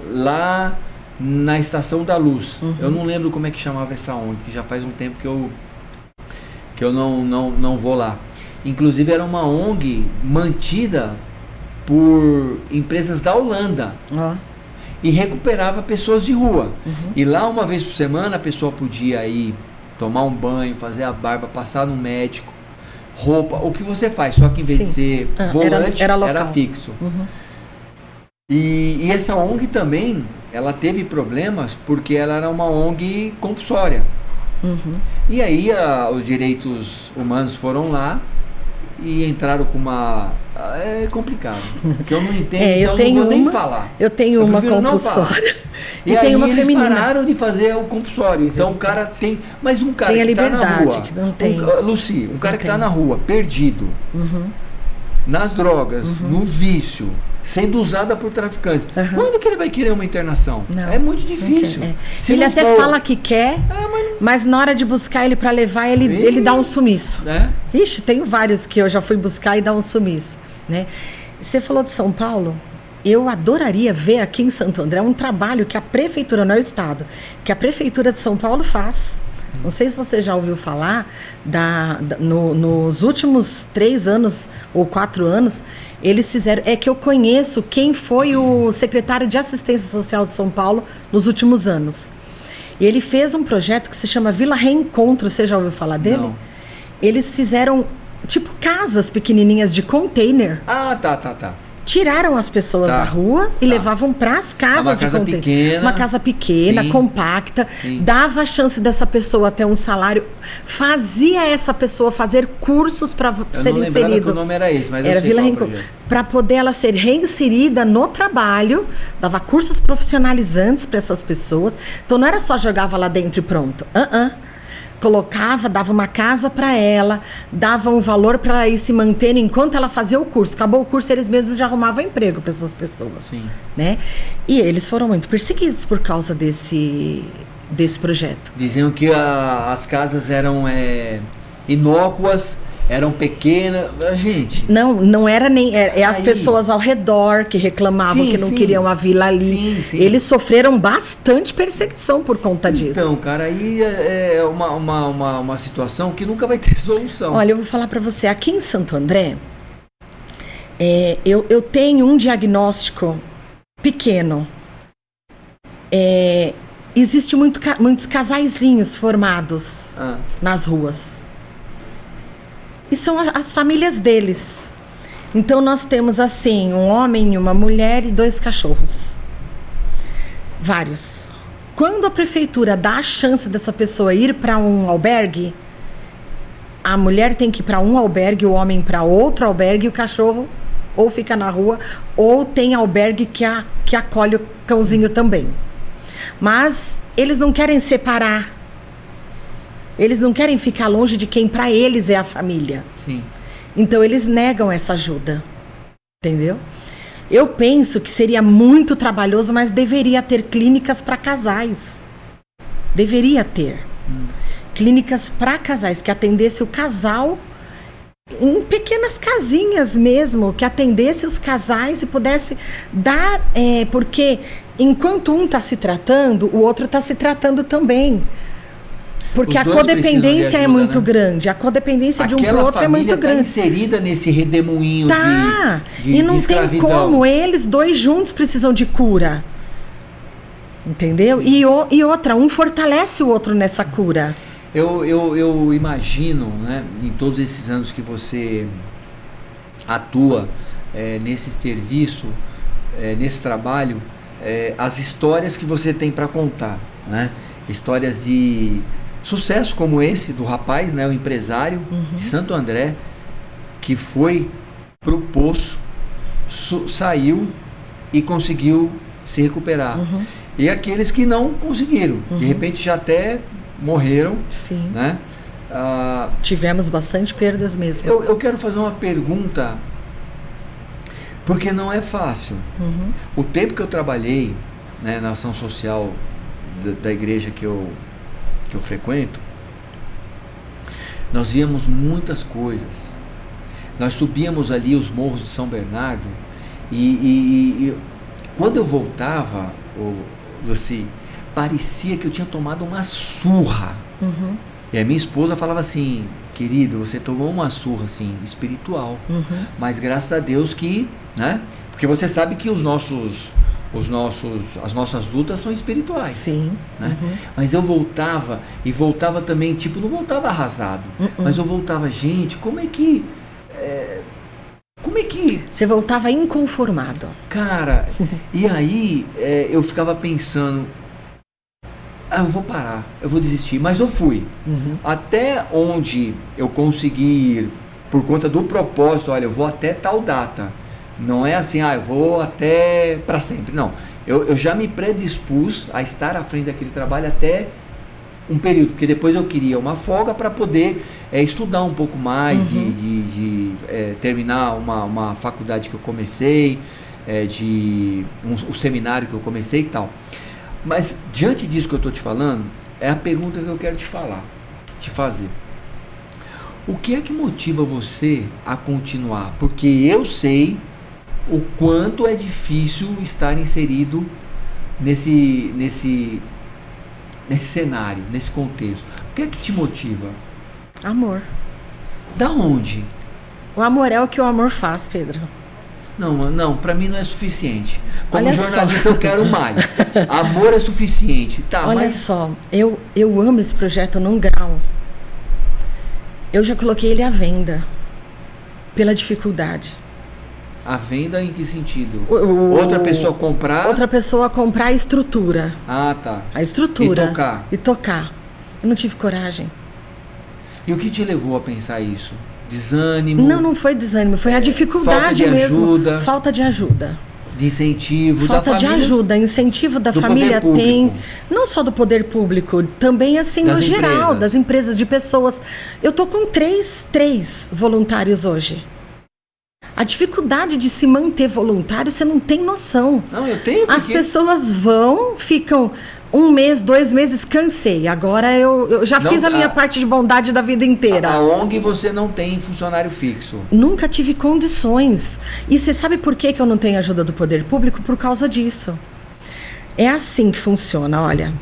Speaker 2: lá na Estação da Luz. Eu não lembro como é que chamava essa ONG, que já faz um tempo que eu não vou lá. Inclusive era uma ONG mantida por empresas da Holanda e recuperava pessoas de rua. E lá, uma vez por semana, a pessoa podia ir tomar um banho, fazer a barba, passar no médico, roupa, o que você faz, só que em vez de ser volante, era fixo. E essa ONG também, ela teve problemas porque ela era uma ONG compulsória. E aí os direitos humanos foram lá e entraram com uma... É complicado, porque eu não entendo, então eu não vou nem falar.
Speaker 3: Eu tenho uma compulsória.
Speaker 2: E aí tem uma eles feminina. Pararam de fazer o compulsório. Então o cara tem... Mas um cara
Speaker 3: tem
Speaker 2: que está na rua...
Speaker 3: que não tem.
Speaker 2: Lucy, um cara que está na rua, perdido. nas drogas, no vício, sendo usada por traficantes, quando que ele vai querer uma internação?
Speaker 3: Não,
Speaker 2: é muito difícil.
Speaker 3: Ele até fala que quer, mas na hora de buscar ele para levar, ele dá um sumiço. Ixi, tenho vários que eu já fui buscar e dá um sumiço, né? Você falou de São Paulo. Eu adoraria ver aqui em Santo André um trabalho que a prefeitura, não é o estado, que a prefeitura de São Paulo faz. Não sei se você já ouviu falar, nos últimos 3 anos ou 4 anos, eles fizeram... É que eu conheço quem foi o secretário de Assistência Social de São Paulo nos últimos anos. E ele fez um projeto que se chama Vila Reencontro. Você já ouviu falar dele?
Speaker 2: Não.
Speaker 3: Eles fizeram, tipo, casas pequenininhas de container.
Speaker 2: Tá.
Speaker 3: Tiraram as pessoas da rua e levavam para as casas de container. Uma casa pequena, compacta, dava a chance dessa pessoa ter um salário, fazia essa pessoa fazer cursos para ser inserida.
Speaker 2: Que o nome era esse, mas
Speaker 3: era Vila Reencontro. Para poder ela ser reinserida no trabalho, dava cursos profissionalizantes para essas pessoas. Então não era só jogava lá dentro e pronto. Colocava, dava uma casa para ela, dava um valor para ela ir se mantendo enquanto ela fazia o curso. Acabou o curso, eles mesmos já arrumavam emprego para essas pessoas.
Speaker 2: Sim.
Speaker 3: Né? E eles foram muito perseguidos por causa desse projeto.
Speaker 2: Diziam que as casas eram inócuas, eram pequenas. Gente...
Speaker 3: Não era nem... as pessoas ao redor que reclamavam que não queriam a vila ali. Sim. Eles sofreram bastante perseguição por conta disso.
Speaker 2: Então, cara, aí é uma situação que nunca vai ter solução.
Speaker 3: Olha, eu vou falar para você. Aqui em Santo André, eu tenho um diagnóstico pequeno. Existe muitos casaizinhos formados nas ruas. E são as famílias deles. Então nós temos assim, um homem, uma mulher e 2 cachorros. Vários. Quando a prefeitura dá a chance dessa pessoa ir para um albergue, a mulher tem que ir para um albergue, o homem para outro albergue, e o cachorro ou fica na rua, ou tem albergue que acolhe o cãozinho também. Mas eles não querem separar. Eles não querem ficar longe de quem para eles é a família.
Speaker 2: Sim.
Speaker 3: Então eles negam essa ajuda. Entendeu? Eu penso que seria muito trabalhoso, mas deveria ter clínicas para casais. Deveria ter. Clínicas para casais, que atendesse o casal em pequenas casinhas mesmo, que atendesse os casais e pudesse dar... porque enquanto um está se tratando, o outro está se tratando também. Porque a codependência é muito grande. A codependência de um pro outro é muito grande.
Speaker 2: Inserida nesse redemoinho de
Speaker 3: e não tem
Speaker 2: escravidão.
Speaker 3: como. Eles 2 juntos precisam de cura. Entendeu? E outra, um fortalece o outro nessa cura.
Speaker 2: Eu imagino, né, em todos esses anos que você atua nesse serviço, nesse trabalho, as histórias que você tem para contar, né? Histórias de sucesso como esse do rapaz, né, o empresário de Santo André, que foi pro poço, saiu e conseguiu se recuperar. E aqueles que não conseguiram, de repente já até morreram.
Speaker 3: Sim.
Speaker 2: Né?
Speaker 3: Tivemos bastante perdas mesmo.
Speaker 2: Eu quero fazer uma pergunta, porque não é fácil. O tempo que eu trabalhei, né, na ação social da igreja que eu frequento, nós víamos muitas coisas. Nós subíamos ali os morros de São Bernardo e quando eu voltava, Lucy, parecia que eu tinha tomado uma surra. E a minha esposa falava assim: querido, você tomou uma surra assim, espiritual, mas graças a Deus que, né? Porque você sabe que as nossas lutas são espirituais.
Speaker 3: Sim.
Speaker 2: Né? Mas eu voltava, e voltava também, tipo, não voltava arrasado, mas eu voltava, gente, como é que você
Speaker 3: voltava inconformado?
Speaker 2: Cara, e aí eu ficava pensando, eu vou parar, eu vou desistir, mas eu fui. Até onde eu consegui ir, por conta do propósito, olha, eu vou até tal data. Não é assim, eu vou até para sempre. Não, eu já me predispus a estar à frente daquele trabalho até um período, porque depois eu queria uma folga para poder estudar um pouco mais, de terminar uma faculdade que eu comecei, um seminário que eu comecei e tal. Mas diante disso que eu estou te falando, é a pergunta que eu quero te fazer. O que é que motiva você a continuar? Porque eu sei o quanto é difícil estar inserido nesse cenário, nesse contexto. O que é que te motiva?
Speaker 3: Amor.
Speaker 2: Da onde?
Speaker 3: O amor é o que o amor faz, Pedro.
Speaker 2: Não, para mim não é suficiente. Como
Speaker 3: Olha
Speaker 2: jornalista
Speaker 3: só.
Speaker 2: eu quero mais. Amor é suficiente. Tá,
Speaker 3: olha
Speaker 2: mas...
Speaker 3: só, eu amo esse projeto num grau. Eu já coloquei ele à venda pela dificuldade.
Speaker 2: A venda em que sentido? Outra pessoa comprar?
Speaker 3: Outra pessoa comprar a estrutura.
Speaker 2: Ah, tá.
Speaker 3: A estrutura.
Speaker 2: E tocar.
Speaker 3: Eu não tive coragem.
Speaker 2: E o que te levou a pensar isso? Desânimo?
Speaker 3: Não foi desânimo, foi a dificuldade mesmo. Falta de ajuda.
Speaker 2: De incentivo
Speaker 3: falta
Speaker 2: da família.
Speaker 3: Falta de ajuda, incentivo da família tem. Não só do poder público, também assim no geral, das empresas, de pessoas. Eu tô com três voluntários hoje. A dificuldade de se manter voluntário, você não tem noção.
Speaker 2: Não, eu tenho.
Speaker 3: As pessoas ficam 1 mês, 2 meses, cansei. Agora eu já fiz a minha parte de bondade da vida inteira.
Speaker 2: A ONG você não tem funcionário fixo.
Speaker 3: Nunca tive condições. E você sabe por que eu não tenho ajuda do poder público? Por causa disso. É assim que funciona, olha.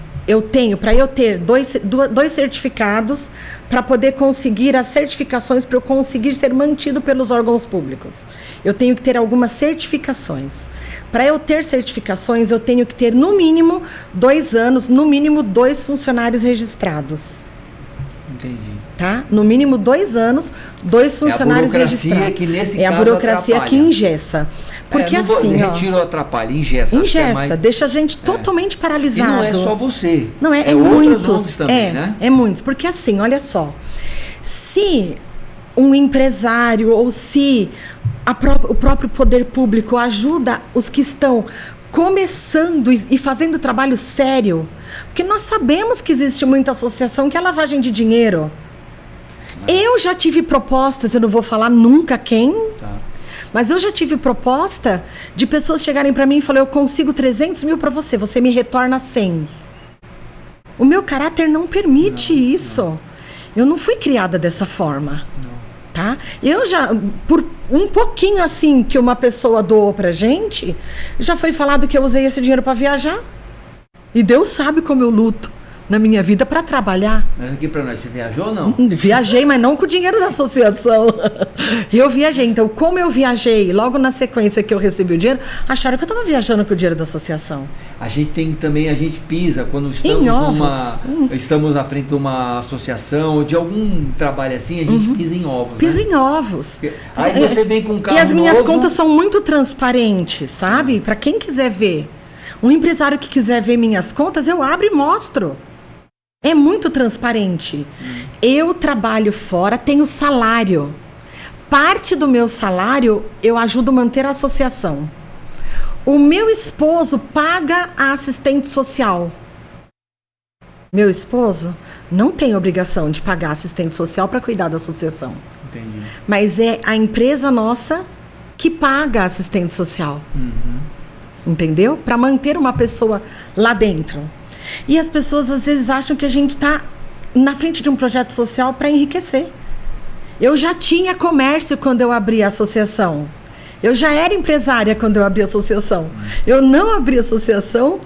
Speaker 3: Para eu ter dois certificados, para poder conseguir as certificações, para eu conseguir ser mantido pelos órgãos públicos. Eu tenho que ter algumas certificações. Para eu ter certificações, eu tenho que ter, no mínimo, 2 anos, no mínimo 2 funcionários registrados.
Speaker 2: Entendi.
Speaker 3: Tá? No mínimo 2 anos, 2 funcionários registrados.
Speaker 2: Que nesse
Speaker 3: caso, a burocracia que engessa. Porque assim,
Speaker 2: retiro atrapalha, engessa.
Speaker 3: Engessa, deixa a gente totalmente paralisado.
Speaker 2: E não é só você.
Speaker 3: Não é muitos também, né? É muitos. Porque assim, olha só. Se um empresário ou se o próprio poder público ajuda os que estão começando e fazendo trabalho sério, porque nós sabemos que existe muita associação que é lavagem de dinheiro. Eu já tive propostas, eu não vou falar nunca quem, mas eu já tive proposta de pessoas chegarem para mim e falarem: eu consigo 300 mil para você, você me retorna 100. O meu caráter não permite isso. Eu não fui criada dessa forma. Tá? Eu já, por um pouquinho assim que uma pessoa doou pra gente, já foi falado que eu usei esse dinheiro para viajar. E Deus sabe como eu luto na minha vida para trabalhar.
Speaker 2: Mas aqui para nós, você viajou ou não?
Speaker 3: Viajei, mas não com o dinheiro da associação. Eu viajei. Então, como eu viajei, logo na sequência que eu recebi o dinheiro, acharam que eu estava viajando com o dinheiro da associação.
Speaker 2: A gente tem também, a gente pisa quando estamos na frente de uma associação ou de algum trabalho assim, a gente pisa em ovos.
Speaker 3: Pisa em ovos.
Speaker 2: Aí você vem com um carro
Speaker 3: E as minhas
Speaker 2: novo.
Speaker 3: contas são muito transparentes, sabe? Para quem quiser ver. Um empresário que quiser ver minhas contas, eu abro e mostro. É muito transparente. Eu trabalho fora, tenho salário. Parte do meu salário eu ajudo a manter a associação. O meu esposo paga a assistente social. Meu esposo não tem obrigação de pagar assistente social para cuidar da associação.
Speaker 2: Entendi.
Speaker 3: Mas é a empresa nossa que paga a assistente social. Entendeu? Para manter uma pessoa lá dentro. E as pessoas às vezes acham que a gente está na frente de um projeto social para enriquecer. Eu já tinha comércio quando eu abri a associação. Eu já era empresária quando eu abri a associação. Eu não abri a associação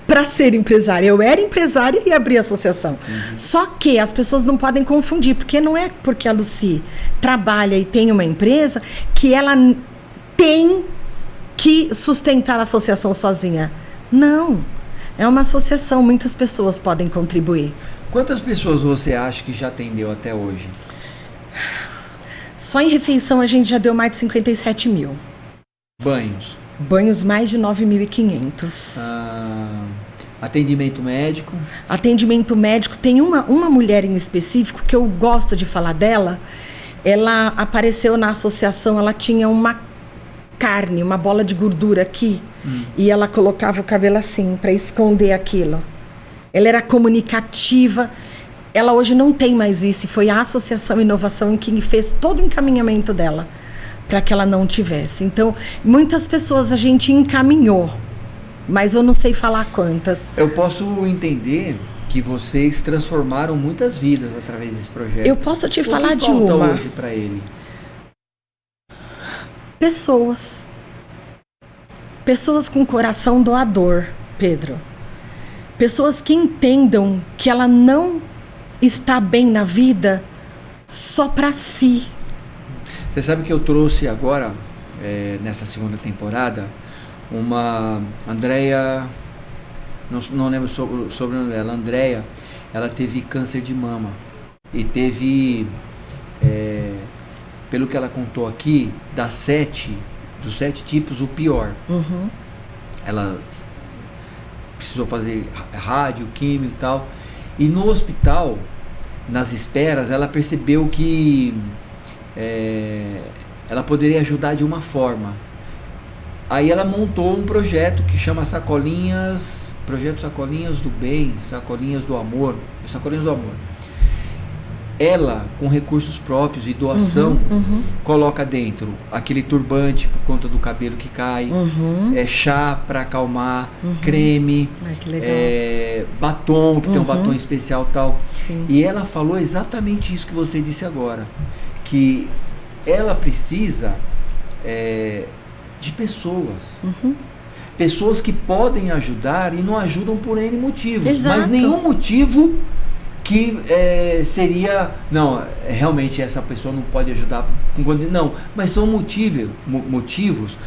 Speaker 3: para ser empresária. Eu era empresária e abri a associação. Só que as pessoas não podem confundir, porque não é porque a Lucy trabalha e tem uma empresa que ela tem que sustentar a associação sozinha. Não. É uma associação, muitas pessoas podem contribuir.
Speaker 2: Quantas pessoas você acha que já atendeu até hoje?
Speaker 3: Só em refeição a gente já deu mais de 57 mil.
Speaker 2: Banhos?
Speaker 3: Banhos mais de 9.500.
Speaker 2: Atendimento médico?
Speaker 3: Atendimento médico. Tem uma mulher em específico que eu gosto de falar dela. Ela apareceu na associação, ela tinha uma carne, uma bola de gordura aqui. E ela colocava o cabelo assim, para esconder aquilo. Ela era comunicativa. ela hoje não tem mais isso. E foi a Associação Inovação que fez todo o encaminhamento dela para que ela não tivesse. Então, muitas pessoas a gente encaminhou, mas eu não sei falar quantas.
Speaker 2: Eu posso entender que vocês transformaram muitas vidas através desse projeto.
Speaker 3: Eu posso te falar de
Speaker 2: uma. O que falta
Speaker 3: uma.
Speaker 2: hoje para ele?
Speaker 3: Pessoas. Pessoas com coração doador, Pedro. Pessoas que entendam que ela não está bem na vida só para si.
Speaker 2: Você sabe que eu trouxe agora, nessa segunda temporada, uma Andréia, não lembro o sobrenome dela, Andréia, ela teve câncer de mama e teve, pelo que ela contou aqui, dos 7 tipos, o pior.
Speaker 3: Uhum.
Speaker 2: Ela precisou fazer rádio, químio e tal, e no hospital, nas esperas, ela percebeu que ela poderia ajudar de uma forma. Aí ela montou um projeto que chama Projeto Sacolinhas do Bem, Sacolinhas do Amor. Ela, com recursos próprios e doação, coloca dentro aquele turbante por conta do cabelo que cai, chá para acalmar, creme,
Speaker 3: que legal.
Speaker 2: batom, que tem um batom especial e tal.
Speaker 3: Sim.
Speaker 2: E ela falou exatamente isso que você disse agora, que ela precisa de pessoas. Pessoas que podem ajudar e não ajudam por N motivos.
Speaker 3: Exato.
Speaker 2: Mas nenhum motivo que seria... Não, realmente essa pessoa não pode ajudar. Não, mas são motivos.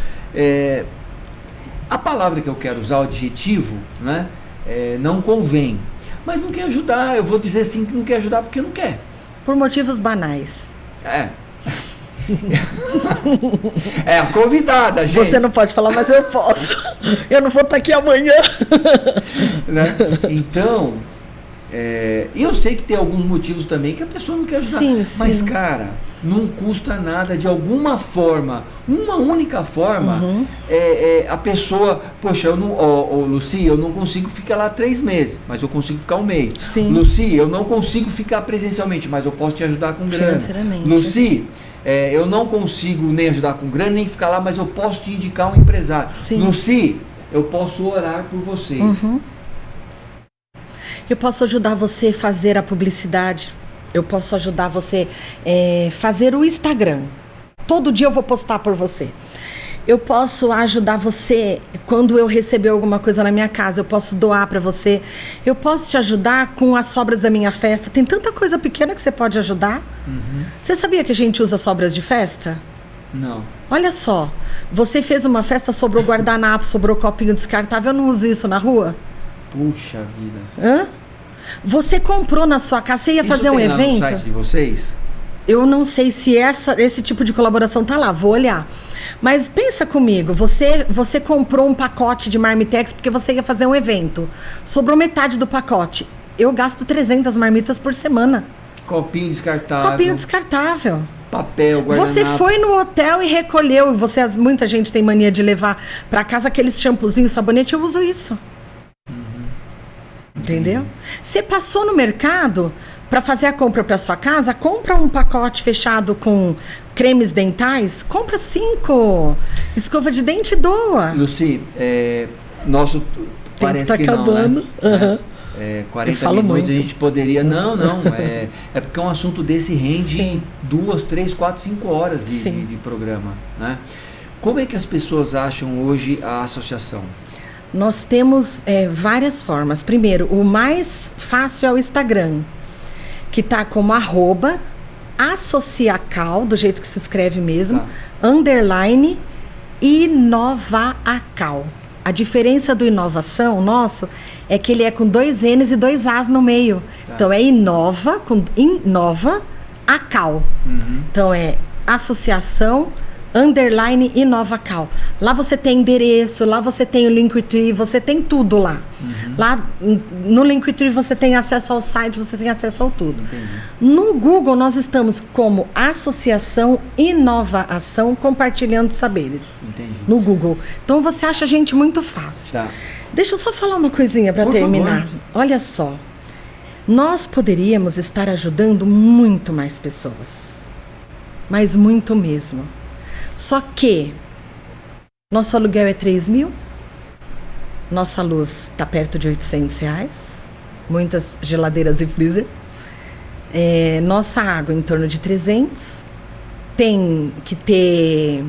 Speaker 2: A palavra que eu quero usar, o adjetivo, né, não convém. Mas não quer ajudar. Eu vou dizer assim que não quer ajudar porque não quer.
Speaker 3: Por motivos banais.
Speaker 2: A convidada, gente.
Speaker 3: Você não pode falar, mas eu posso. Eu não vou estar aqui amanhã.
Speaker 2: Né? Então, e eu sei que tem alguns motivos também que a pessoa não quer ajudar.
Speaker 3: Sim,
Speaker 2: mas,
Speaker 3: sim.
Speaker 2: cara, não custa nada, de alguma forma, uma única forma, a pessoa, poxa, Lucy, eu não consigo ficar lá 3 meses, mas eu consigo ficar 1 mês.
Speaker 3: Sim.
Speaker 2: Lucy, eu não consigo ficar presencialmente, mas eu posso te ajudar com grana.
Speaker 3: Financeiramente.
Speaker 2: Lucy, eu não consigo nem ajudar com grana, nem ficar lá, mas eu posso te indicar um empresário.
Speaker 3: Sim.
Speaker 2: Lucy, eu posso orar por vocês.
Speaker 3: Eu posso ajudar você a fazer a publicidade. Eu posso ajudar você a fazer o Instagram. Todo dia eu vou postar por você. Eu posso ajudar você quando eu receber alguma coisa na minha casa. Eu posso doar para você. Eu posso te ajudar com as sobras da minha festa. Tem tanta coisa pequena que você pode ajudar. Você sabia que a gente usa sobras de festa?
Speaker 2: Não.
Speaker 3: Olha só. Você fez uma festa, sobrou guardanapo, sobrou copinho descartável. Eu não uso isso na rua?
Speaker 2: Puxa vida.
Speaker 3: Hã? Você comprou na sua casa, você ia fazer um evento?
Speaker 2: Isso tem lá no site de vocês?
Speaker 3: Eu não sei se esse tipo de colaboração tá lá, vou olhar. Mas pensa comigo, você comprou um pacote de Marmitex porque você ia fazer um evento. Sobrou metade do pacote. Eu gasto 300 marmitas por semana.
Speaker 2: Copinho descartável. Papel, guardanapo.
Speaker 3: Você foi no hotel e recolheu. Muita gente tem mania de levar para casa aqueles shampoozinhos, sabonete. Eu uso isso. Entendeu? Você passou no mercado para fazer a compra para sua casa, compra um pacote fechado com cremes dentais, compra 5 escova de dente e doa.
Speaker 2: Lucy, nosso parece
Speaker 3: tá
Speaker 2: que
Speaker 3: acabando.
Speaker 2: Não, né? 40 minutos
Speaker 3: muito.
Speaker 2: A gente poderia... Não, é porque um assunto desse rende 2, 3, 4, 5 horas de programa, né? Como é que as pessoas acham hoje a associação?
Speaker 3: Nós temos várias formas. Primeiro, o mais fácil é o Instagram, que está como @associacal, do jeito que se escreve mesmo, _ Inovaacal. A diferença do inovação nosso é que ele é com 2 N's e 2 A's no meio. Então é Inova, com Inovaacal. Então é associação _ Inovaacal. Lá você tem endereço, lá você tem o Linktree, você tem tudo lá. Lá no Linktree você tem acesso ao site, você tem acesso ao tudo.
Speaker 2: Entendi.
Speaker 3: No Google nós estamos como Associação Inovação Compartilhando Saberes.
Speaker 2: Entendi.
Speaker 3: No Google. Então você acha a gente muito fácil.
Speaker 2: Tá.
Speaker 3: Deixa eu só falar uma coisinha para terminar.
Speaker 2: Favor.
Speaker 3: Olha só. nós poderíamos estar ajudando muito mais pessoas. Mas muito mesmo. Só que nosso aluguel é 3 mil, nossa luz está perto de R$800, muitas geladeiras e freezer, nossa água em torno de 300, tem que ter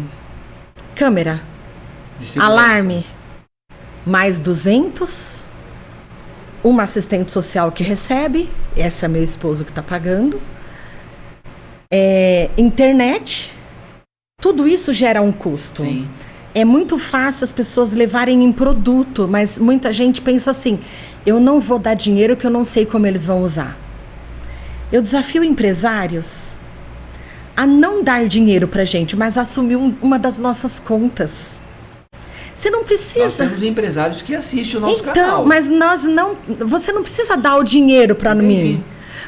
Speaker 3: câmera, alarme, mais 200, uma assistente social que recebe, essa é meu esposo que está pagando, internet, tudo isso gera um custo.
Speaker 2: Sim.
Speaker 3: É muito fácil as pessoas levarem em produto, mas muita gente pensa assim, eu não vou dar dinheiro que eu não sei como eles vão usar. Eu desafio empresários a não dar dinheiro pra gente, mas assumir uma das nossas contas. Você não precisa...
Speaker 2: Nós temos empresários que assistem o nosso canal.
Speaker 3: Então, mas você não precisa dar o dinheiro pra mim.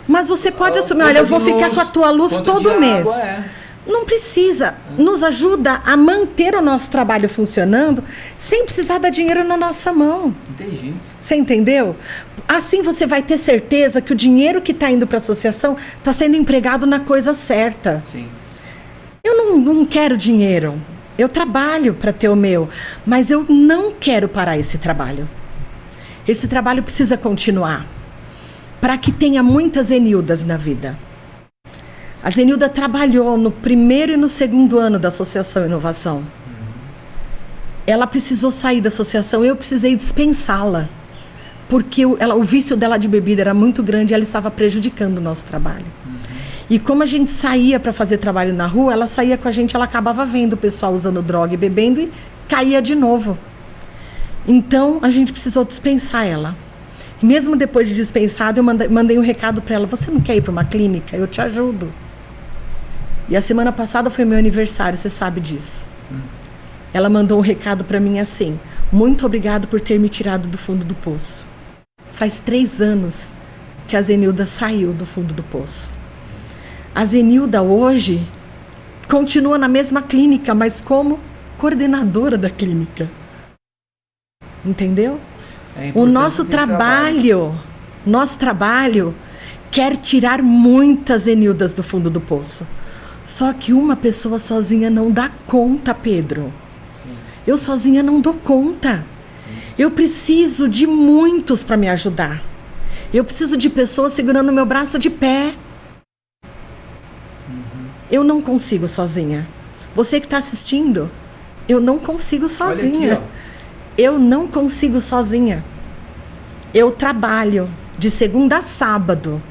Speaker 3: Mas você pode assumir, olha, eu vou ficar com a tua luz todo mês. Não precisa. Nos ajuda a manter o nosso trabalho funcionando sem precisar dar dinheiro na nossa mão.
Speaker 2: Entendi.
Speaker 3: Você entendeu? Assim você vai ter certeza que o dinheiro que está indo para a associação está sendo empregado na coisa certa.
Speaker 2: Sim.
Speaker 3: Eu não quero dinheiro. Eu trabalho para ter o meu. Mas eu não quero parar esse trabalho. Esse trabalho precisa continuar. Para que tenha muitas Zenildas na vida. A Zenilda trabalhou no primeiro e no segundo ano da Associação Inovação. Ela precisou sair da associação, eu precisei dispensá-la. Porque o vício dela de bebida era muito grande e ela estava prejudicando o nosso trabalho. E como a gente saía para fazer trabalho na rua, ela saía com a gente, ela acabava vendo o pessoal usando droga e bebendo e caía de novo. Então, a gente precisou dispensar ela. E mesmo depois de dispensada, eu mandei um recado para ela, você não quer ir para uma clínica? Eu te ajudo. E a semana passada foi meu aniversário, você sabe disso. Ela mandou um recado para mim assim, muito obrigado por ter me tirado do fundo do poço. Faz 3 anos que a Zenilda saiu do fundo do poço. A Zenilda hoje continua na mesma clínica, mas como coordenadora da clínica. Entendeu? O nosso trabalho quer tirar muitas Zenildas do fundo do poço. Só que uma pessoa sozinha não dá conta, Pedro. Sim. Eu sozinha não dou conta. Eu preciso de muitos para me ajudar. Eu preciso de pessoas segurando meu braço de pé. Eu não consigo sozinha. Você que está assistindo, eu não consigo sozinha.
Speaker 2: Olha aqui,
Speaker 3: eu não consigo sozinha. Eu trabalho de segunda a sábado.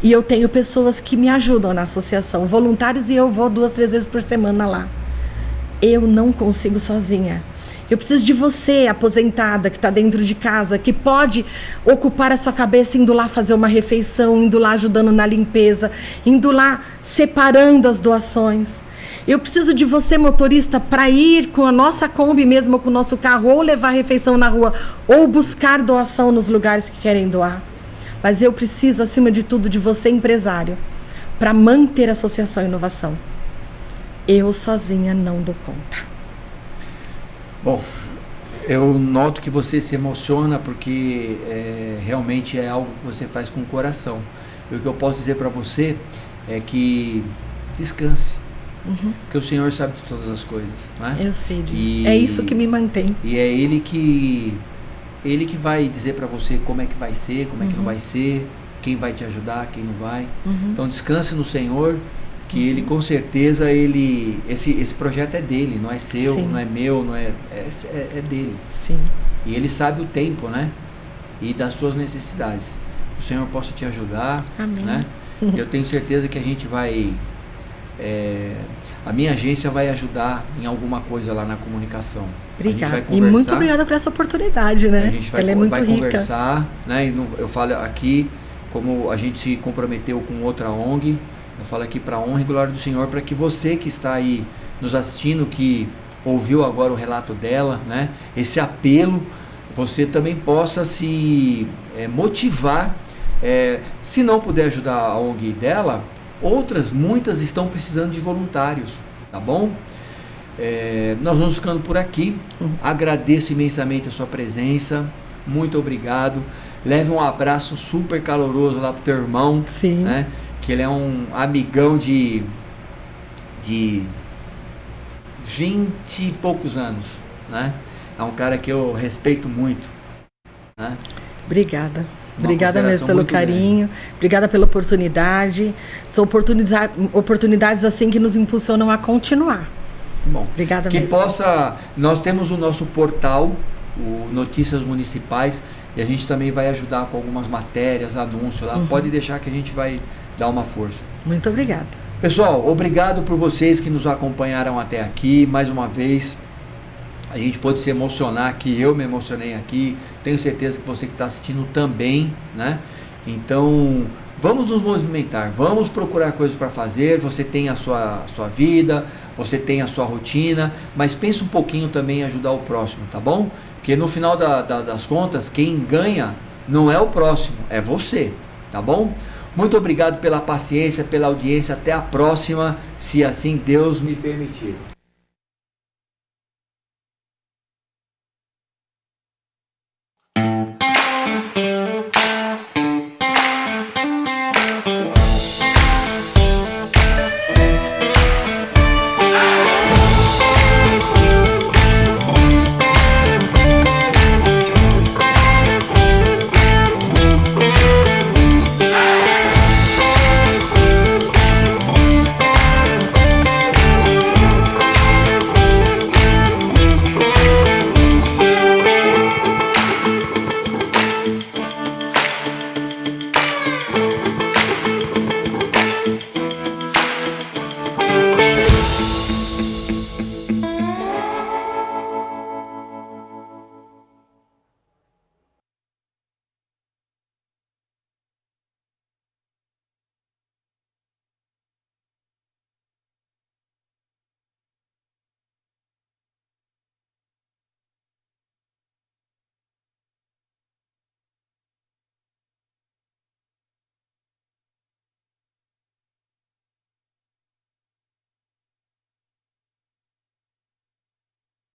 Speaker 3: E eu tenho pessoas que me ajudam na associação, voluntários, e eu vou 2, 3 vezes por semana lá. Eu não consigo sozinha. Eu preciso de você, aposentada, que está dentro de casa, que pode ocupar a sua cabeça indo lá fazer uma refeição, indo lá ajudando na limpeza, indo lá separando as doações. Eu preciso de você, motorista, para ir com a nossa Kombi mesmo, ou com o nosso carro, ou levar refeição na rua, ou buscar doação nos lugares que querem doar. Mas eu preciso, acima de tudo, de você, empresário, para manter a Associação Inovação. Eu sozinha não dou conta.
Speaker 2: Bom, eu noto que você se emociona porque realmente é algo que você faz com o coração. E o que eu posso dizer para você é que descanse. Porque o Senhor sabe de todas as coisas. Né?
Speaker 3: Eu sei disso. É isso que me mantém.
Speaker 2: E é Ele que vai dizer para você como é que vai ser, como é que não vai ser, quem vai te ajudar, quem não vai. Então descanse no Senhor, que Ele com certeza, esse projeto é dele, não é seu,
Speaker 3: Sim.
Speaker 2: não é meu, não é dele.
Speaker 3: Sim.
Speaker 2: E Ele sabe o tempo, né? E das suas necessidades. O Senhor possa te ajudar.
Speaker 3: Amém.
Speaker 2: Né? Eu tenho certeza que a gente vai... a minha agência vai ajudar em alguma coisa lá na comunicação.
Speaker 3: Obrigada. E muito obrigada por essa oportunidade, né?
Speaker 2: A gente vai,
Speaker 3: ela é muito
Speaker 2: vai
Speaker 3: rica.
Speaker 2: Conversar, né? E eu falo aqui, como a gente se comprometeu com outra ONG, eu falo aqui para a honra e glória do Senhor, para que você que está aí nos assistindo, que ouviu agora o relato dela, né? Esse apelo, você também possa se motivar. Se não puder ajudar a ONG dela, muitas estão precisando de voluntários, tá bom? Nós vamos ficando por aqui. Agradeço imensamente a sua presença. Muito obrigado. Leve um abraço super caloroso lá pro teu irmão.
Speaker 3: Sim.
Speaker 2: Né? Que ele é um amigão de 20 e poucos anos, né? É um cara que eu respeito muito, né?
Speaker 3: Obrigada. Obrigada mesmo pelo carinho,
Speaker 2: grande.
Speaker 3: Obrigada pela oportunidade. São oportunidades assim que nos impulsionam a continuar.
Speaker 2: Bom,
Speaker 3: obrigada
Speaker 2: que
Speaker 3: mesmo.
Speaker 2: Nós temos o nosso portal, o Notícias Municipais, e a gente também vai ajudar com algumas matérias, anúncios lá. Pode deixar que a gente vai dar uma força.
Speaker 3: Muito obrigada.
Speaker 2: Pessoal, obrigado por vocês que nos acompanharam até aqui. Mais uma vez, a gente pôde se emocionar aqui, eu me emocionei aqui. Tenho certeza que você que está assistindo também, né? Então, vamos nos movimentar, vamos procurar coisas para fazer. Você tem a sua vida, você tem a sua rotina, mas pense um pouquinho também em ajudar o próximo, tá bom? Porque no final das contas, quem ganha não é o próximo, é você, tá bom? Muito obrigado pela paciência, pela audiência. Até a próxima, se assim Deus me permitir.